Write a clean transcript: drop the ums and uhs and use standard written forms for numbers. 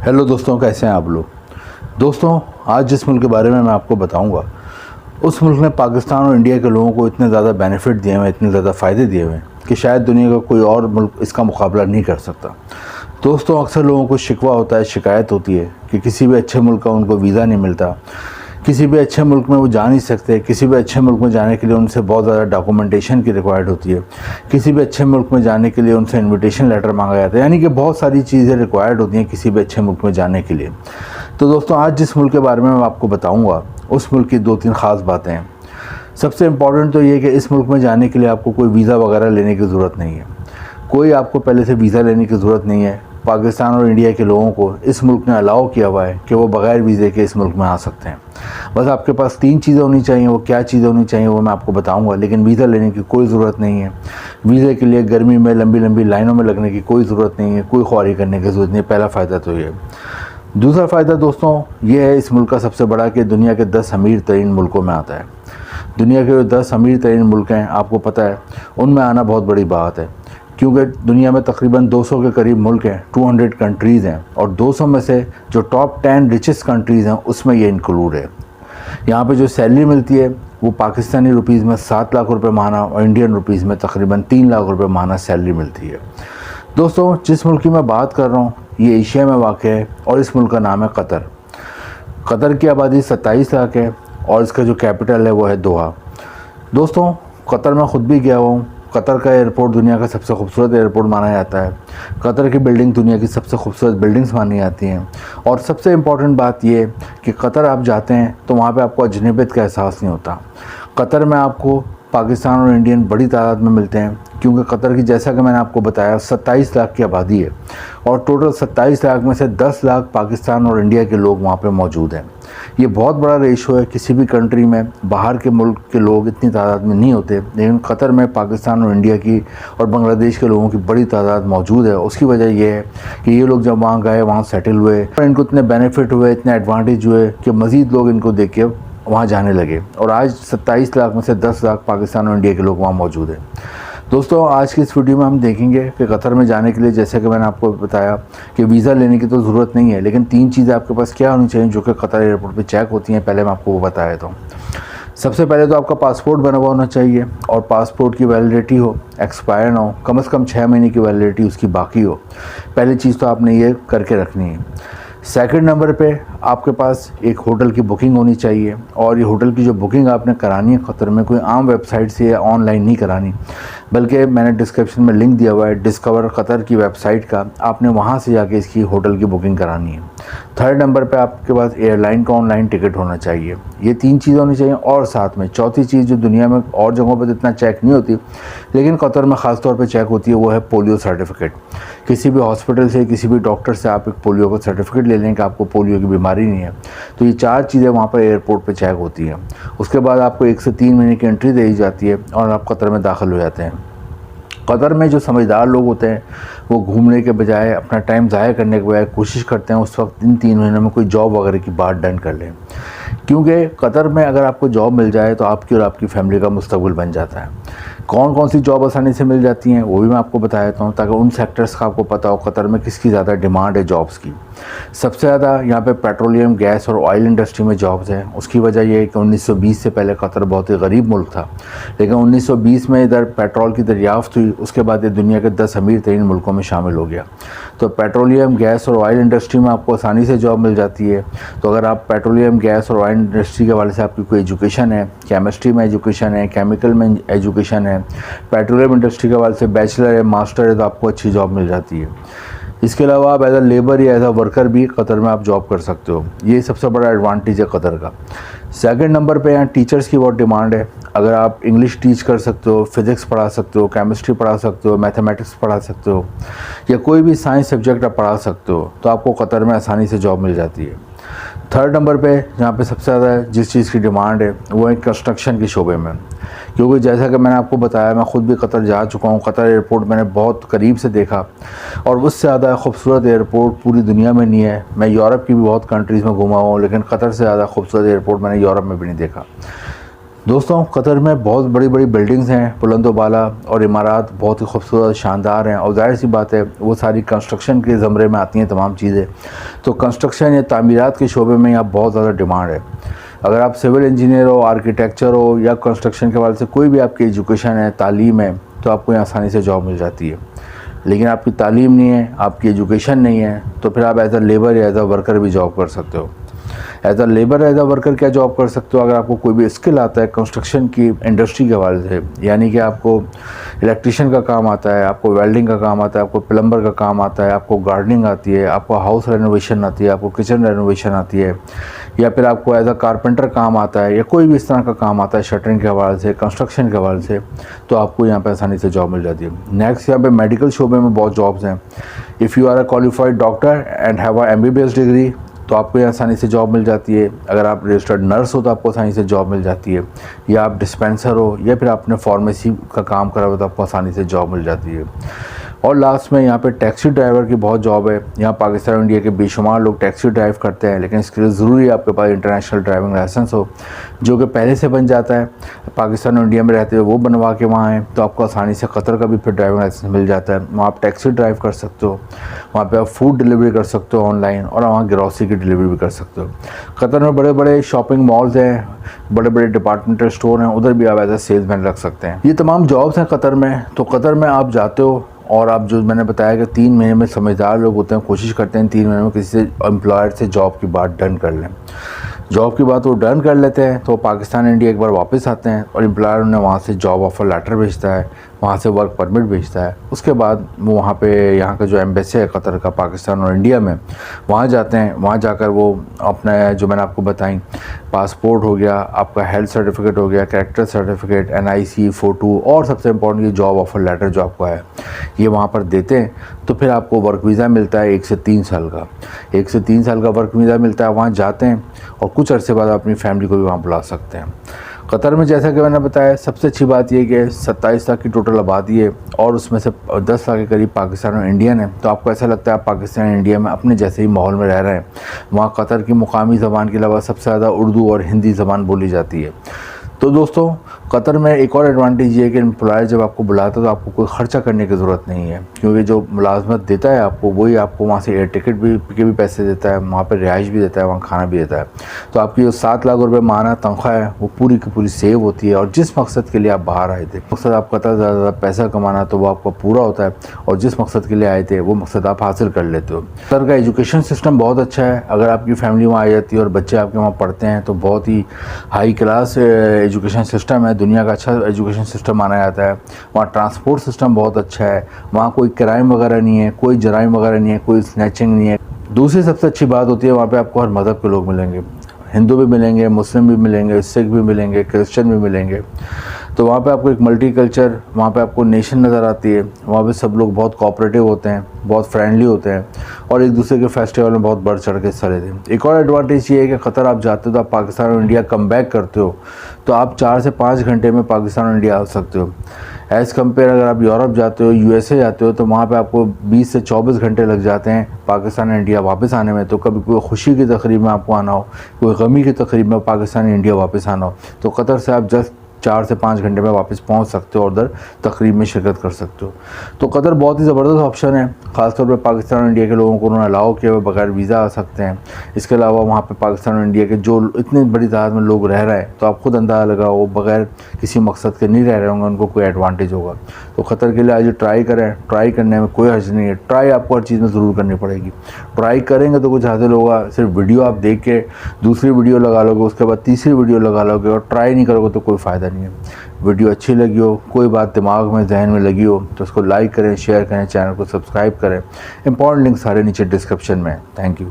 Hello दोस्तों, कैसे हैं आप लोग। दोस्तों, आज जिस मुल्क के बारे में मैं आपको बताऊंगा, उस मुल्क ने पाकिस्तान और इंडिया के लोगों को इतने ज़्यादा बेनिफिट दिए हुए हैं, इतने ज़्यादा फ़ायदे दिए हुए हैं कि शायद दुनिया का कोई और मुल्क इसका मुकाबला नहीं कर सकता। दोस्तों, अक्सर लोगों को शिकवा होता है, शिकायत होती है कि किसी भी अच्छे मुल्क का उनको वीज़ा नहीं मिलता, किसी भी अच्छे मुल्क में वो जा नहीं सकते, किसी भी अच्छे मुल्क में जाने के लिए उनसे बहुत ज़्यादा डॉक्यूमेंटेशन की रिक्वायर्ड होती है, किसी भी अच्छे मुल्क में जाने के लिए उनसे इनविटेशन लेटर मांगा जाता है, यानी कि बहुत सारी चीज़ें रिक्वायर्ड होती हैं किसी भी अच्छे मुल्क में जाने के लिए। तो दोस्तों, आज जिस मुल्क के बारे में मैं आपको बताऊँगा, उस मुल्क की 2-3 ख़ास बातें हैं। सबसे इम्पॉर्टेंट तो ये कि इस मुल्क में जाने के लिए आपको कोई वीज़ा वगैरह लेने की ज़रूरत नहीं है। कोई आपको पहले से वीज़ा लेने की ज़रूरत नहीं है। पाकिस्तान और इंडिया के लोगों को इस मुल्क ने अलाउ किया हुआ है कि वो बग़ैर वीज़े के इस मुल्क में आ सकते हैं। बस आपके पास 3 चीज़ें होनी चाहिए। वो क्या चीज़ें होनी चाहिए वो मैं आपको बताऊंगा, लेकिन वीज़ा लेने की कोई ज़रूरत नहीं है। वीज़े के लिए गर्मी में लंबी लंबी लाइनों में लगने की कोई ज़रूरत नहीं है, कोई ख्वारी करने की ज़रूरत नहीं है। पहला फ़ायदा तो ये। दूसरा फ़ायदा दोस्तों ये है इस मुल्क का सबसे बड़ा कि दुनिया के 10 अमीर तरीन मुल्कों में आता है। दुनिया के जो 10 अमीर तरीन मुल्क हैं, आपको पता है, उनमें आना बहुत बड़ी बात है, क्योंकि दुनिया में तकरीबन 200 के करीब मुल्क हैं, 200 कंट्रीज़ हैं, और 200 में से जो टॉप 10 रिचेस्ट कंट्रीज़ हैं उसमें ये इंक्लूड है। यहाँ पे जो सैलरी मिलती है वो पाकिस्तानी रुपीज़ में 7 लाख रुपए माहाना और इंडियन रुपीज़ में तकरीबन 3 लाख रुपए माहाना सैलरी मिलती है। दोस्तों, जिस मुल्क की मैं बात कर रहा हूँ ये एशिया में वाक़ है और इस मुल्क का नाम है कतर। कतर की आबादी 27 लाख है और इसका जो कैपिटल है वो है दोहा। दोस्तों, कतर में ख़ुद भी गया हुआ हूँ। कतर का एयरपोर्ट दुनिया का सबसे खूबसूरत एयरपोर्ट माना जाता है। कतर की बिल्डिंग दुनिया की सबसे खूबसूरत बिल्डिंग्स मानी जाती हैं। और सबसे इम्पॉर्टेंट बात यह कि कतर आप जाते हैं तो वहाँ पे आपको अजनबियत का एहसास नहीं होता। कतर में आपको पाकिस्तान और इंडियन बड़ी तादाद में मिलते हैं, क्योंकि कतर की, जैसा कि मैंने आपको बताया, 27 लाख की आबादी है और टोटल 27 लाख में से 10 लाख पाकिस्तान और इंडिया के लोग वहाँ पे मौजूद हैं। ये बहुत बड़ा रेशो है। किसी भी कंट्री में बाहर के मुल्क के लोग इतनी तादाद में नहीं होते, लेकिन कतर में पाकिस्तान और इंडिया की और बांग्लादेश के लोगों की बड़ी तादाद मौजूद है। उसकी वजह यह है कि ये लोग जब वहाँ गए, वहाँ सेटल हुए, इनको इतने बेनिफिट हुए, इतने एडवांटेज हुए कि मज़ीद लोग इनको देख के वहाँ जाने लगे, और आज 27 लाख में से 10 लाख पाकिस्तान और इंडिया के लोग वहाँ मौजूद हैं। दोस्तों, आज की इस वीडियो में हम देखेंगे कि कतर में जाने के लिए, जैसे कि मैंने आपको बताया, कि वीज़ा लेने की तो ज़रूरत नहीं है, लेकिन 3 चीज़ें आपके पास क्या होनी चाहिए जो कि कतर एयरपोर्ट पे चेक होती हैं। पहले मैं आपको वो बता देता हूँ। सबसे पहले तो आपका पासपोर्ट बना हुआ होना चाहिए और पासपोर्ट की वैलिडिटी हो, एक्सपायर ना हो, कम से कम 6 महीने की वैलिडिटी उसकी बाकी हो। पहली चीज़ तो आपने ये करके रखनी है। सेकंड नंबर पे आपके पास एक होटल की बुकिंग होनी चाहिए, और ये होटल की जो बुकिंग आपने करानी है कतर में, कोई आम वेबसाइट से या ऑनलाइन नहीं करानी, बल्कि मैंने डिस्क्रिप्शन में लिंक दिया हुआ है डिस्कवर कतर की वेबसाइट का, आपने वहाँ से जाके इसकी होटल की बुकिंग करानी है। थर्ड नंबर पे आपके पास एयरलाइन का ऑनलाइन टिकट होना चाहिए। ये 3 चीज़ होनी चाहिए, और साथ में चौथी चीज़ जो दुनिया में और जगहों पर इतना चेक नहीं होती लेकिन कतर में ख़ास तौर पे चेक होती है, वो है पोलियो सर्टिफिकेट। किसी भी हॉस्पिटल से, किसी भी डॉक्टर से आप एक पोलियो का सर्टिफिकेट ले लें कि आपको पोलियो की बीमारी नहीं है। तो ये 4 चीज़ें वहाँ पर एयरपोर्ट पे चेक होती हैं। उसके बाद आपको 1 से 3 महीने की एंट्री दी जाती है और आप कतर में दाखिल हो जाते हैं। कतर में जो समझदार लोग होते हैं वो घूमने के बजाय, अपना टाइम ज़ाया करने के बजाय कोशिश करते हैं उस वक्त इन 3 महीनों में कोई जॉब वगैरह की बात डन कर लें, क्योंकि कतर में अगर आपको जॉब मिल जाए तो आपकी और आपकी फैमिली का मुस्तकबिल बन जाता है। कौन कौन सी जॉब आसानी से मिल जाती हैं वो भी मैं आपको बता देता हूँ, ताकि उन सेक्टर्स का आपको पता हो कतर में किसकी ज़्यादा डिमांड है जॉब्स की। सबसे ज़्यादा यहाँ पे पेट्रोलियम, गैस और ऑयल इंडस्ट्री में जॉब्स हैं। उसकी वजह यह है कि 1920 से पहले कतर बहुत ही गरीब मुल्क था, लेकिन 1920 में इधर पेट्रोल की दरियाफ्त हुई, उसके बाद ये दुनिया के 10 अमीर तरीन मुल्कों में शामिल हो गया। तो पेट्रोलियम, गैस और ऑयल इंडस्ट्री में आपको आसानी से जॉब मिल जाती है। तो अगर आप पेट्रोलियम, गैस और ऑयल इंडस्ट्री के हवाले से आपकी कोई एजुकेशन है, केमिस्ट्री में एजुकेशन है, केमिकल में एजुकेशन है, पेट्रोलियम इंडस्ट्री के हवाले से बैचलर है, मास्टर है, तो आपको अच्छी जॉब मिल जाती है। इसके अलावा आप एज अ लेबर या एज अ वर्कर भी कतर में आप जॉब कर सकते हो। ये सबसे बड़ा एडवांटेज है कतर का। सेकंड नंबर पे यहाँ टीचर्स की बहुत डिमांड है। अगर आप इंग्लिश टीच कर सकते हो, फिज़िक्स पढ़ा सकते हो, केमिस्ट्री पढ़ा सकते हो, मैथमेटिक्स पढ़ा सकते हो, या कोई भी साइंस सब्जेक्ट आप पढ़ा सकते हो, तो आपको कतर में आसानी से जॉब मिल जाती है। थर्ड नंबर पे जहाँ पे सबसे ज़्यादा जिस चीज़ की डिमांड है वो है कंस्ट्रक्शन के शोबे में, क्योंकि जैसा कि मैंने आपको बताया, मैं ख़ुद भी कतर जा चुका हूँ। कतर एयरपोर्ट मैंने बहुत करीब से देखा, और उससे ज़्यादा खूबसूरत एयरपोर्ट पूरी दुनिया में नहीं है। मैं यूरोप की भी बहुत कंट्रीज़ में घूमा हूँ, लेकिन कतर से ज़्यादा खूबसूरत एयरपोर्ट मैंने यूरोप में भी नहीं देखा। दोस्तों कतर में बहुत बड़ी बड़ी बिल्डिंग्स हैं, बुलंद बाला, और इमारत बहुत ही खूबसूरत शानदार हैं, और जाहिर सी बात है वो सारी कंस्ट्रक्शन के ज़मरे में आती हैं तमाम चीज़ें। तो कंस्ट्रक्शन या तामीरात के शोबे में यहाँ बहुत ज़्यादा डिमांड है। अगर आप सिविल इंजीनियर हो, आर्किटेक्चर हो, या कंस्ट्रक्शन के हवाले से कोई भी आपकी एजुकेशन है, तालीम है, तो आपको यहाँ आसानी से जॉब मिल जाती है। लेकिन आपकी तालीम नहीं है, आपकी एजुकेशन नहीं है, तो फिर आप एज अ लेबर या एज अ वर्कर भी जॉब कर सकते हो। As a labour, as a worker क्या जॉब कर सकते हो? अगर आपको कोई भी स्किल आता है कंस्ट्रक्शन की इंडस्ट्री के हवाले से, यानी कि आपको इलेक्ट्रिशियन का काम आता है, आपको वेल्डिंग का काम आता है, आपको प्लम्बर का काम आता है, आपको गार्डनिंग आती है, आपको हाउस रेनोवेशन आती है, आपको किचन रेनोवेशन आती है, या फिर आपको एज अ कारपेंटर काम आता है, या कोई भी इस तरह का काम आता है शटरिंग के हवाले से, कंस्ट्रक्शन के हवाले से, तो आपको यहाँ पर आसानी से जॉब मिल जाती है। नेक्स्ट यहाँ पे मेडिकल शोबे में बहुत जॉब्स हैं। If you are a qualified doctor and have a MBBS degree, तो आपको यहाँ आसानी से जॉब मिल जाती है। अगर आप रजिस्टर्ड नर्स हो तो आपको आसानी से जॉब मिल जाती है, या आप डिस्पेंसर हो, या फिर आपने फार्मेसी का काम करा हो तो आपको आसानी से जॉब मिल जाती है। और लास्ट में यहाँ पे टैक्सी ड्राइवर की बहुत जॉब है। यहाँ पाकिस्तान और इंडिया के बेशुमार लोग टैक्सी ड्राइव करते हैं, लेकिन इसके लिए ज़रूरी है आपके पास इंटरनेशनल ड्राइविंग लाइसेंस हो, जो कि पहले से बन जाता है। पाकिस्तान और इंडिया में रहते हुए वो बनवा के वहाँ आए तो आपको आसानी से कतर का भी फिर ड्राइविंग लाइसेंस मिल जाता है। वहाँ आप टैक्सी ड्राइव कर सकते हो, वहाँ पे आप फूड डिलीवरी कर सकते हो ऑनलाइन, और वहाँ ग्रॉसरी की डिलीवरी भी कर सकते हो। कतर में बड़े बड़े शॉपिंग मॉल्स हैं, बड़े बड़े डिपार्टमेंटल स्टोर हैं, उधर भी आप एज ए सेल्समैन रख सकते हैं। ये तमाम जॉब्स हैं कतर में। तो कतर में आप जाते हो, और आप जो मैंने बताया कि 3 महीने में समझदार लोग होते हैं, कोशिश करते हैं 3 महीने में किसी से एम्प्लॉयर से जॉब की बात डन कर लें। जॉब की बात वो डन कर लेते हैं तो पाकिस्तान इंडिया एक बार वापस आते हैं, और एम्प्लॉयर उन्हें वहाँ से जॉब ऑफर लेटर भेजता है, वहाँ से वर्क परमिट भेजता है। उसके बाद वो वहाँ पे यहाँ का जो एम्बेसी है कतर का पाकिस्तान और इंडिया में, वहाँ जाते हैं। वहाँ जाकर वो अपना जो मैंने आपको बताई, पासपोर्ट हो गया, आपका हेल्थ सर्टिफिकेट हो गया, कैरेक्टर सर्टिफिकेट, NIC फ़ोटो, और सबसे इम्पोर्टेंट ये जॉब ऑफर लेटर जो आपको है ये वहाँ पर देते हैं। तो फिर आपको वर्क वीज़ा मिलता है 1 से 3 साल का। 1 से 3 साल का वर्क वीज़ा मिलता है। वहाँ जाते हैं और कुछ अरसे बाद अपनी फैमिली को भी वहाँ बुला सकते हैं। कतर में जैसा कि मैंने बताया, सबसे अच्छी बात यह कि 27 लाख की टोटल आबादी है, और उसमें से 10 लाख के करीब पाकिस्तान और इंडियन है। तो आपको ऐसा लगता है आप पाकिस्तान और इंडिया में अपने जैसे ही माहौल में रह रहे हैं। वहाँ कतर की मुकामी ज़बान के अलावा सबसे ज़्यादा उर्दू और हिंदी ज़बान बोली जाती है। तो दोस्तों कतर में एक और एडवांटेज ये है कि एम्प्लॉयर जब आपको बुलाता है तो आपको कोई ख़र्चा करने की ज़रूरत नहीं है, क्योंकि जो मुलाजमत देता है आपको वही आपको वहाँ से एयर टिकट भी के भी पैसे देता है, वहाँ पर रिहाइश भी देता है, वहाँ खाना भी देता है। तो आपकी जो 7 लाख रुपए माना तनख्वाह है वो पूरी की पूरी सेव होती है। और जिस मकसद के लिए आप बाहर आए थे, मकसद आप कतर ज़्यादा पैसा कमाना, तो वो आपका पूरा होता है, और जिस मकसद के लिए आए थे वो मकसद आप हासिल कर लेते हो। कतर का एजुकेशन सिस्टम बहुत अच्छा है। अगर आपकी फैमिली वहाँ आ जाती है और बच्चे आपके वहाँ पढ़ते हैं तो बहुत ही हाई क्लास एजुकेशन सिस्टम है, दुनिया का अच्छा एजुकेशन सिस्टम माना जाता है। वहाँ ट्रांसपोर्ट सिस्टम बहुत अच्छा है, वहाँ कोई क्राइम वगैरह नहीं है, कोई जराइम वगैरह नहीं है, कोई स्नैचिंग नहीं है। दूसरी सबसे अच्छी बात होती है वहाँ पे आपको हर मज़हब के लोग मिलेंगे, हिंदू भी मिलेंगे, मुस्लिम भी मिलेंगे, सिख भी मिलेंगे, क्रिश्चियन भी मिलेंगे। तो वहाँ पे आपको एक मल्टी कल्चर, वहाँ पे आपको नेशन नज़र आती है। वहाँ पे सब लोग बहुत कोऑपरेटिव होते हैं, बहुत फ्रेंडली होते हैं, और एक दूसरे के फेस्टिवल में बहुत बढ़ चढ़ के हिस्सा लेते हैं। एक और एडवांटेज ये है कि कतर आप जाते हो तो आप पाकिस्तान और इंडिया कम बैक करते हो तो आप 4 से 5 घंटे में पाकिस्तान और इंडिया आ सकते हो। एज़ कम्पेयर अगर आप यूरोप जाते हो, USA जाते हो, तो वहाँ पे आपको 20 से 24 घंटे लग जाते हैं पाकिस्तान और इंडिया वापस आने में। तो कभी कोई खुशी की तकरीब में आपको आना हो, कोई गमी की तकरीब में पाकिस्तान और इंडिया वापस आना हो, तो कतर से आप जस्ट 4 से 5 घंटे में वापस पहुंच सकते हो और उधर तकरीब में शिरकत कर सकते हो। तो कतर बहुत ही ज़बरदस्त ऑप्शन है, ख़ासतौर पर पाकिस्तान और इंडिया के लोगों को उन्होंने अलाउ किया हुआ बगैर वीज़ा आ सकते हैं। इसके अलावा वहाँ पे पाकिस्तान और इंडिया के जो इतनी बड़ी तादाद में लोग रह रहे हैं, तो आप खुद अंदाज़ा लगाओ बगैर किसी मकसद के नहीं रह रहे होंगे, उनको कोई एडवांटेज होगा। तो कतर के लिए आज ट्राई करें, ट्राई करने में कोई हर्ज नहीं है। ट्राई आपको हर चीज़ में ज़रूर करनी पड़ेगी। ट्राई करेंगे तो कुछ हासिल होगा। सिर्फ वीडियो आप देख के दूसरी वीडियो लगा लोगे, उसके बाद तीसरी वीडियो लगा लोगे, और ट्राई नहीं करोगे तो कोई फ़ायदा नहीं है। वीडियो अच्छी लगी हो, कोई बात दिमाग में जहन में लगी हो, तो उसको लाइक करें, शेयर करें, चैनल को सब्सक्राइब करें। इंपॉर्टेंट लिंक सारे नीचे डिस्क्रिप्शन में। Thank you.